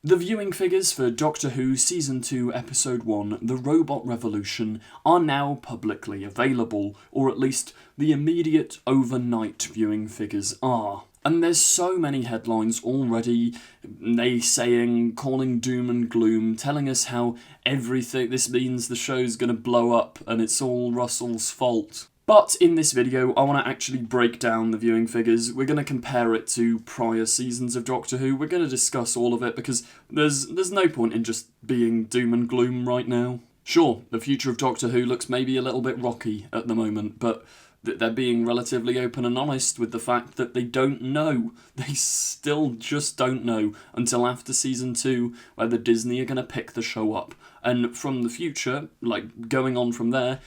The viewing figures for Doctor Who Season 2 Episode 1, The Robot Revolution, are now publicly available, or at least the immediate overnight viewing figures are. And there's so many headlines already, naysaying, calling doom and gloom, telling us how this means the show's gonna blow up and it's all Russell's fault. But in this video, I want to actually break down the viewing figures. We're going to compare it to prior seasons of Doctor Who. We're going to discuss all of it because there's no point in just being doom and gloom right now. Sure, the future of Doctor Who looks maybe a little bit rocky at the moment, but they're being relatively open and honest with the fact that they don't know. They still just don't know until after Season 2, whether Disney are going to pick the show up. And from the future, like going on from there,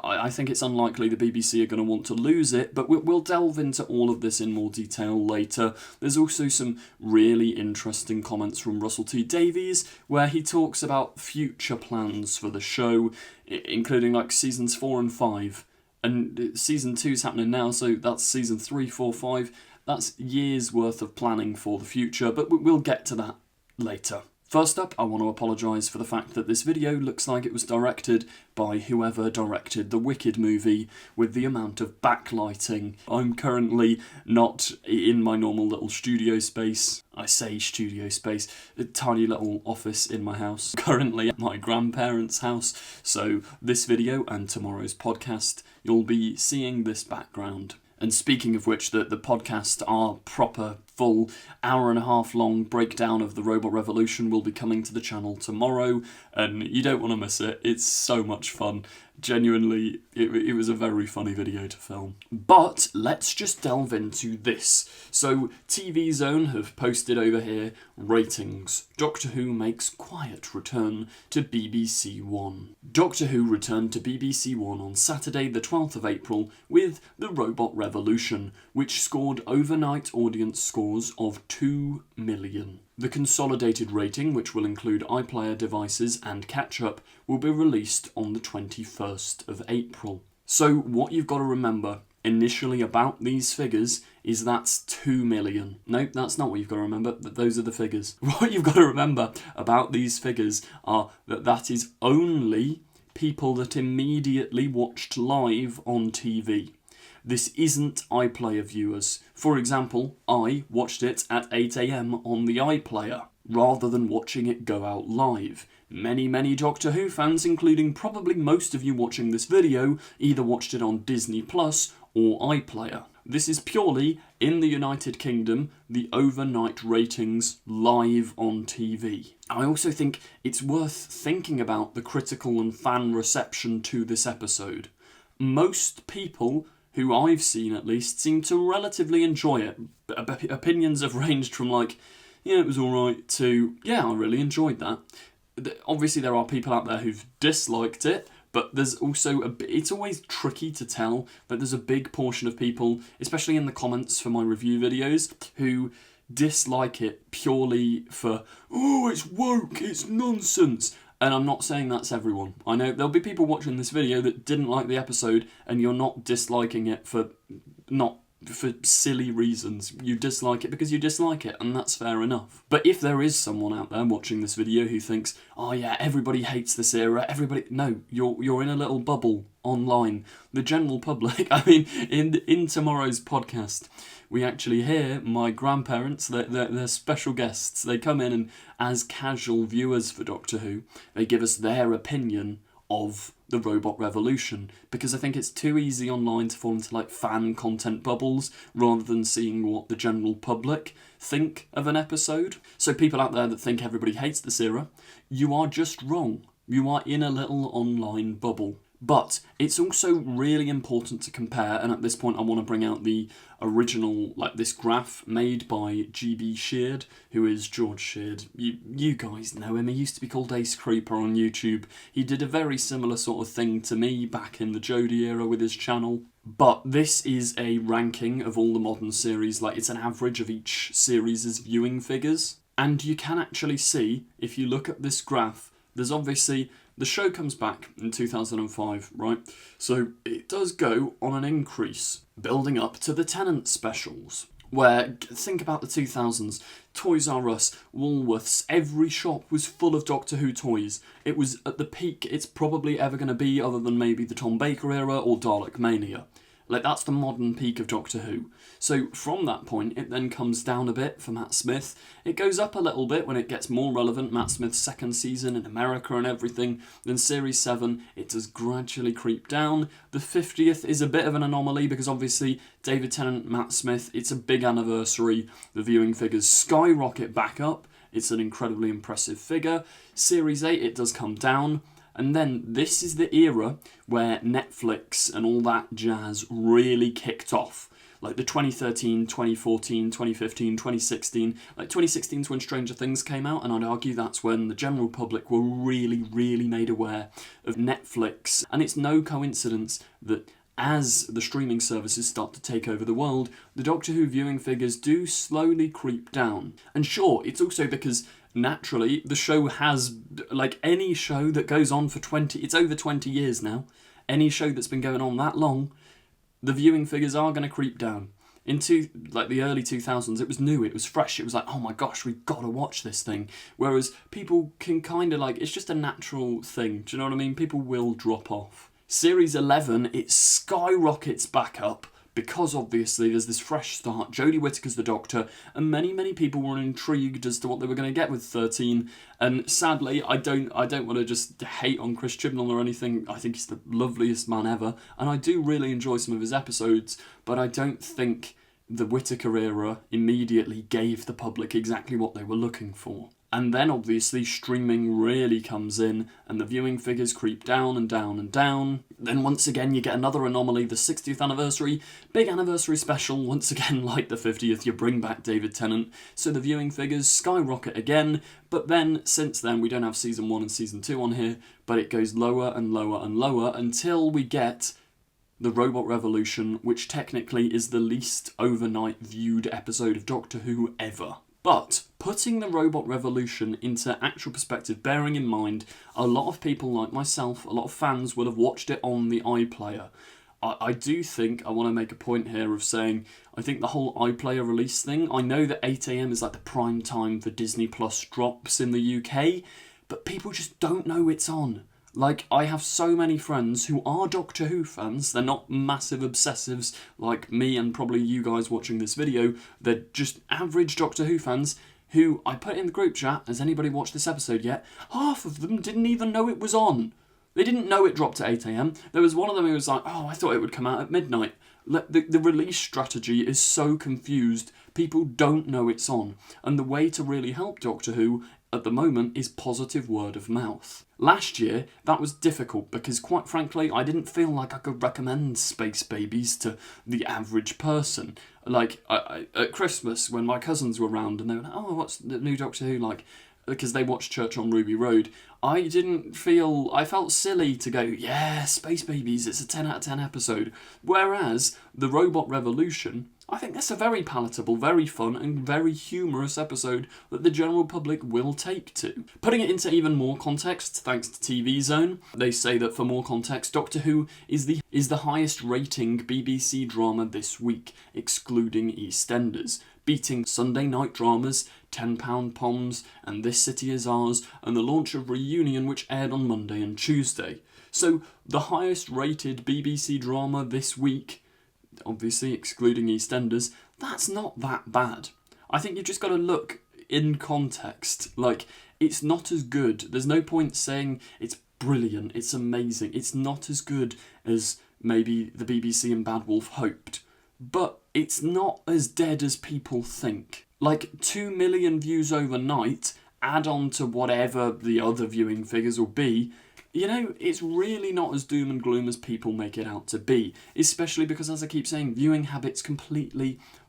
I think it's unlikely the BBC are going to want to lose it, but we'll delve into all of this in more detail later. There's also some really interesting comments from Russell T Davies, where he talks about future plans for the show, including like seasons 4 and 5. And season 2's happening now, so that's season 3, 4, 5. That's years worth of planning for the future, but we'll get to that later. First up, I want to apologise for the fact that this video looks like it was directed by whoever directed the Wicked movie with the amount of backlighting. I'm currently not in my normal little studio space. I say studio space, a tiny little office in my house. Currently at my grandparents' house, so this video and tomorrow's podcast, you'll be seeing this background. And speaking of which, the podcast, our proper, full, hour-and-a-half long breakdown of the Robot Revolution will be coming to the channel tomorrow, and you don't want to miss it. It's so much fun. Genuinely, it was a very funny video to film. But let's just delve into this. So, TV Zone have posted over here, ratings. Doctor Who makes quiet return to BBC One. Doctor Who returned to BBC One on Saturday the 12th of April with The Robot Revolution, which scored overnight audience scores of 2 million. The consolidated rating, which will include iPlayer devices and catch-up, will be released on the 21st of April. So what you've got to remember initially about these figures is that's 2 million. Nope, that's not what you've got to remember. Those are the figures. What you've got to remember about these figures are that is only people that immediately watched live on TV. This isn't iPlayer viewers. For example, I watched it at 8 AM on the iPlayer, rather than watching it go out live. Many Doctor Who fans, including probably most of you watching this video, either watched it on Disney Plus or iPlayer. This is purely, in the United Kingdom, the overnight ratings live on TV. I also think it's worth thinking about the critical and fan reception to this episode. Most people, who I've seen at least, seem to relatively enjoy it. Opinions have ranged from like, yeah, it was alright, to, yeah, I really enjoyed that. Obviously there are people out there who've disliked it, but there's also, it's always tricky to tell that there's a big portion of people, especially in the comments for my review videos, who dislike it purely for, oh, it's woke, it's nonsense. And I'm not saying that's everyone. I know there'll be people watching this video that didn't like the episode, and you're not disliking it for silly reasons. You dislike it because you dislike it, and that's fair enough. But if there is someone out there watching this video who thinks, oh yeah, everybody hates this era, no, you're in a little bubble online. The general public, I mean, in tomorrow's podcast, we actually hear my grandparents, they're special guests. They come in and, as casual viewers for Doctor Who, they give us their opinion of the Robot Revolution, because I think it's too easy online to fall into like fan content bubbles rather than seeing what the general public think of an episode. So people out there that think everybody hates this era, you are just wrong. You are in a little online bubble. But it's also really important to compare, and at this point I want to bring out the original, like this graph made by GB Sheard, who is George Sheard. You guys know him, he used to be called Ace Creeper on YouTube. He did a very similar sort of thing to me back in the Jodie era with his channel. But this is a ranking of all the modern series, like it's an average of each series' viewing figures. And you can actually see, if you look at this graph, there's obviously, the show comes back in 2005, right? So it does go on an increase, building up to the Tennant specials. where, think about the 2000s, Toys R Us, Woolworths, every shop was full of Doctor Who toys. It was at the peak it's probably ever going to be, other than maybe the Tom Baker era or Dalek Mania. Like, that's the modern peak of Doctor Who. So from that point, it then comes down a bit for Matt Smith. It goes up a little bit when it gets more relevant, Matt Smith's second season in America and everything. Then Series 7, it does gradually creep down. The 50th is a bit of an anomaly because obviously David Tennant, Matt Smith, it's a big anniversary. The viewing figures skyrocket back up. It's an incredibly impressive figure. Series 8, it does come down. And then this is the era where Netflix and all that jazz really kicked off. Like the 2013, 2014, 2015, 2016. Like 2016 is when Stranger Things came out, and I'd argue that's when the general public were really made aware of Netflix. And it's no coincidence that as the streaming services start to take over the world, the Doctor Who viewing figures do slowly creep down. And sure, it's also because naturally, the show has, like any show that goes on for it's over 20 years now, any show that's been going on that long, the viewing figures are going to creep down. Into the early 2000s, it was new, it was fresh, it was like, oh my gosh, we've got to watch this thing. Whereas people can kind of it's just a natural thing, do you know what I mean? People will drop off. Series 11, it skyrockets back up, because obviously there's this fresh start, Jodie Whittaker's the Doctor, and many people were intrigued as to what they were going to get with 13. And sadly, I don't want to just hate on Chris Chibnall or anything. I think he's the loveliest man ever, and I do really enjoy some of his episodes, but I don't think the Whittaker era immediately gave the public exactly what they were looking for. And then obviously streaming really comes in and the viewing figures creep down and down and down. Then once again you get another anomaly, the 60th anniversary, big anniversary special, once again like the 50th, you bring back David Tennant, so the viewing figures skyrocket again. But then since then we don't have season 1 and season 2 on here, but it goes lower and lower and lower until we get the Robot Revolution, which technically is the least overnight viewed episode of Doctor Who ever. But putting the Robot Revolution into actual perspective, bearing in mind a lot of people like myself, a lot of fans will have watched it on the iPlayer. I do think I want to make a point here of saying I think the whole iPlayer release thing, I know that 8 AM is like the prime time for Disney Plus drops in the UK, but people just don't know it's on. Like, I have so many friends who are Doctor Who fans. They're not massive obsessives like me and probably you guys watching this video. They're just average Doctor Who fans who, I put in the group chat, has anybody watched this episode yet? Half of them didn't even know it was on. They didn't know it dropped at 8 AM. There was one of them who was like, oh, I thought it would come out at midnight. The release strategy is so confused. People don't know it's on. And the way to really help Doctor Who at the moment is positive word of mouth. Last year, that was difficult because, quite frankly, I didn't feel like I could recommend Space Babies to the average person. Like, at Christmas, when my cousins were around and they were like, oh, what's the new Doctor Who like? Because they watched Church on Ruby Road, I felt silly to go, yeah, Space Babies, it's a 10 out of 10 episode. Whereas the Robot Revolution, I think that's a very palatable, very fun and very humorous episode that the general public will take to. Putting it into even more context, thanks to TV Zone, they say that for more context, Doctor Who is the highest rating BBC drama this week, excluding EastEnders, beating Sunday night dramas, £10 Poms, and This City Is Ours, and the launch of Reunion, which aired on Monday and Tuesday. So, the highest rated BBC drama this week, obviously excluding EastEnders, that's not that bad. I think you've just got to look in context. Like, it's not as good. There's no point saying it's brilliant, it's amazing. It's not as good as maybe the BBC and Bad Wolf hoped. But it's not as dead as people think. Like, 2 million views overnight, add on to whatever the other viewing figures will be, you know, it's really not as doom and gloom as people make it out to be. Especially because, as I keep saying, viewing habits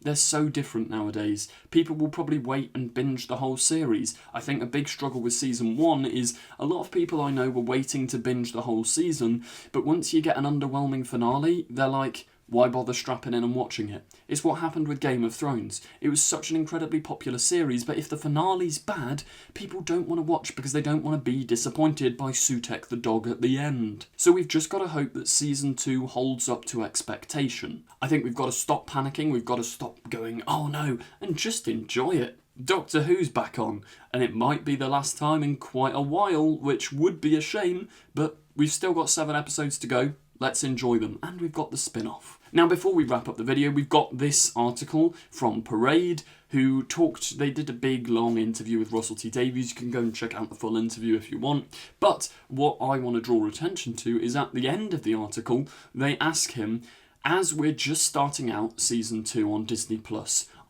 they're so different nowadays. People will probably wait and binge the whole series. I think a big struggle with season 1 is a lot of people I know were waiting to binge the whole season, but once you get an underwhelming finale, they're like, Why bother strapping in and watching it? It's what happened with Game of Thrones. It was such an incredibly popular series, but if the finale's bad, people don't want to watch because they don't want to be disappointed by Sutek the dog at the end. So we've just got to hope that season 2 holds up to expectation. I think we've got to stop panicking, we've got to stop going, oh no, and just enjoy it. Doctor Who's back on, and it might be the last time in quite a while, which would be a shame, but we've still got 7 episodes to go. Let's enjoy them, and we've got the spin-off. Now, before we wrap up the video, we've got this article from Parade, who they did a big, long interview with Russell T Davies. You can go and check out the full interview if you want. But what I want to draw attention to is at the end of the article, they ask him, as we're just starting out Season 2 on Disney+,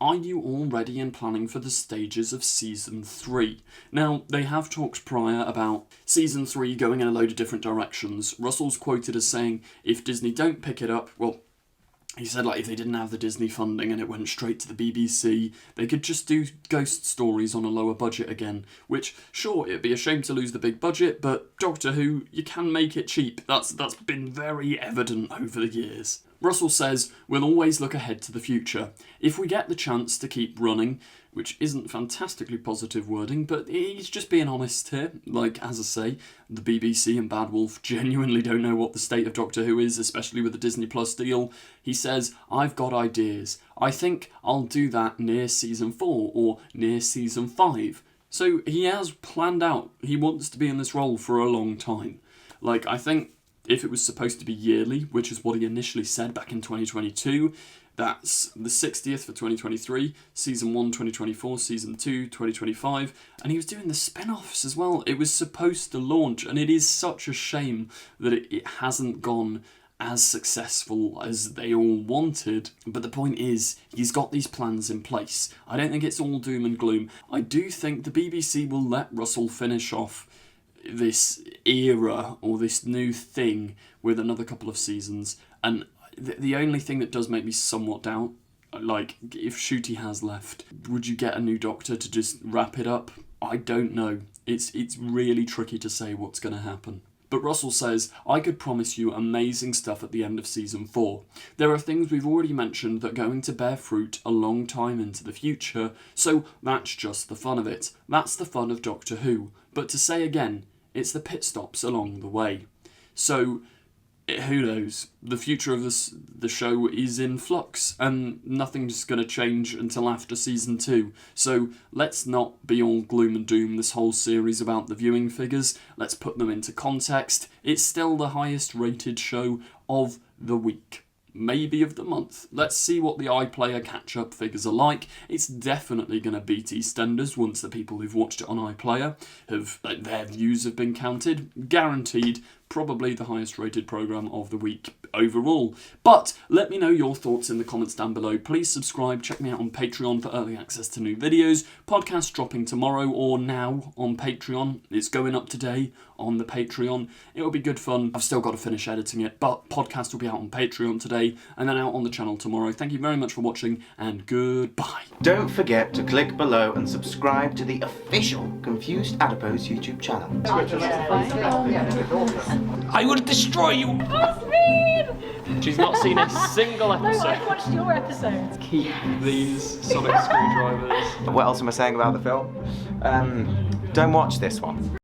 are you all ready and planning for the stages of Season 3? Now, they have talked prior about Season 3 going in a load of different directions. Russell's quoted as saying, if Disney don't pick it up, well, he said, like, if they didn't have the Disney funding and it went straight to the BBC, they could just do ghost stories on a lower budget again, which, sure, it'd be a shame to lose the big budget, but Doctor Who, you can make it cheap. That's been very evident over the years. Russell says, we'll always look ahead to the future. If we get the chance to keep running, which isn't fantastically positive wording, but he's just being honest here. Like, as I say, the BBC and Bad Wolf genuinely don't know what the state of Doctor Who is, especially with the Disney Plus deal. He says, I've got ideas. I think I'll do that near Season 4 or near Season 5. So he has planned out. He wants to be in this role for a long time. Like, I think if it was supposed to be yearly, which is what he initially said back in 2022, that's the 60th for 2023, Season 1 2024, Season 2 2025, and he was doing the spin-offs as well. It was supposed to launch, and it is such a shame that it hasn't gone as successful as they all wanted. But the point is, he's got these plans in place. I don't think it's all doom and gloom. I do think the BBC will let Russell finish off this era or this new thing with another couple of seasons, and the only thing that does make me somewhat doubt, like, if Ncuti has left, would you get a new Doctor to just wrap it up? I don't know. It's really tricky to say what's going to happen. But Russell says, I could promise you amazing stuff at the end of Season 4. There are things we've already mentioned that are going to bear fruit a long time into the future, so that's just the fun of it. That's the fun of Doctor Who. But to say again, it's the pit stops along the way. So, who knows? The future of the show is in flux, and nothing's going to change until after Season 2. So let's not be all gloom and doom this whole series about the viewing figures. Let's put them into context. It's still the highest rated show of the week. Maybe of the month. Let's see what the iPlayer catch-up figures are like. It's definitely going to beat EastEnders once the people who've watched it on iPlayer their views have been counted. Guaranteed, probably the highest rated programme of the week overall. But let me know your thoughts in the comments down below. Please subscribe, check me out on Patreon for early access to new videos. Podcast dropping tomorrow or now on Patreon. It's going up today on the Patreon. It'll be good fun. I've still got to finish editing it, but podcast will be out on Patreon today and then out on the channel tomorrow. Thank you very much for watching, and goodbye. Don't forget to click below and subscribe to the official Confused Adipose YouTube channel. I will destroy you! She's not seen a single episode. No, I've watched your episodes. Keep these sonic screwdrivers. What else am I saying about the film? Don't watch this one.